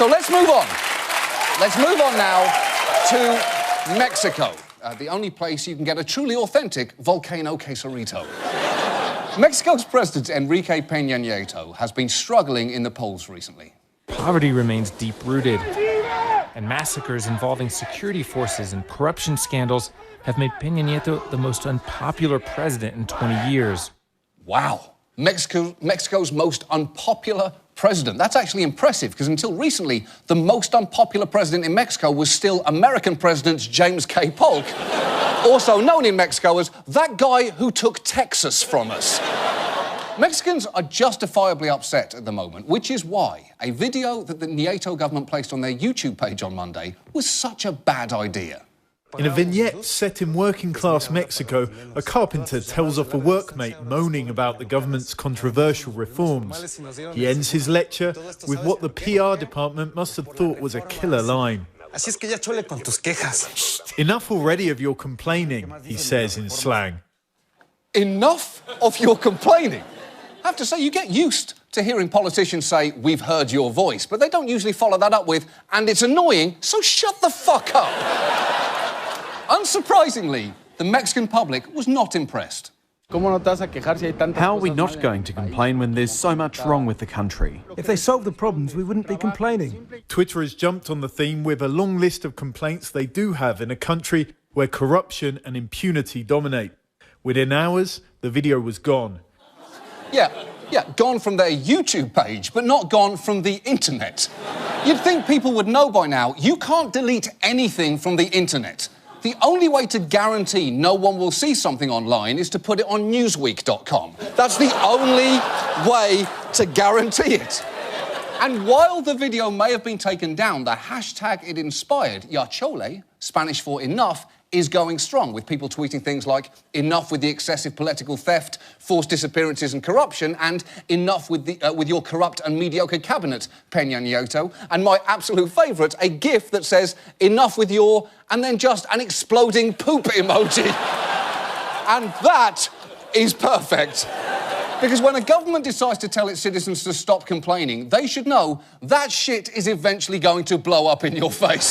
So let's move on. Let's move on now to Mexico, the only place you can get a truly authentic volcano quesarito. Mexico's President Enrique Peña Nieto has been struggling in the polls recently. Poverty remains deep-rooted, and massacres involving security forces and corruption scandals have made Peña Nieto the most unpopular president in 20 years. Wow. Mexico's most unpopular president. That's actually impressive, because until recently, the most unpopular president in Mexico was still American President James K. Polk, also known in Mexico as that guy who took Texas from us. Mexicans are justifiably upset at the moment, which is why a video that the Nieto government placed on their YouTube page on Monday was such a bad idea. In a vignette set in working-class Mexico, a carpenter tells off a workmate moaning about the government's controversial reforms. He ends his lecture with what the PR department must have thought was a killer line. Enough already of your complaining, he says in slang. Enough of your complaining? I have to say, you get used to hearing politicians say, "We've heard your voice," but they don't usually follow that up with, "And it's annoying, so shut the fuck up." Unsurprisingly, the Mexican public was not impressed. How are we not going to complain when there's so much wrong with the country? If they solved the problems, we wouldn't be complaining. Twitter has jumped on the theme with a long list of complaints they do have in a country where corruption and impunity dominate. Within hours, the video was gone. Yeah, gone from their YouTube page, but not gone from the internet. You'd think people would know by now, you can't delete anything from the internet. The only way to guarantee no one will see something online is to put it on Newsweek.com. That's the only way to guarantee it. And while the video may have been taken down, the hashtag it inspired, Ya Chole, Spanish for enough, is going strong, with people tweeting things like "enough with the excessive political theft, forced disappearances and corruption," and "enough with your corrupt and mediocre cabinet, Peña Nieto," and my absolute favourite, a GIF that says "enough with your," and then just an exploding poop emoji. And that is perfect. Because when a government decides to tell its citizens to stop complaining, they should know that shit is eventually going to blow up in your face.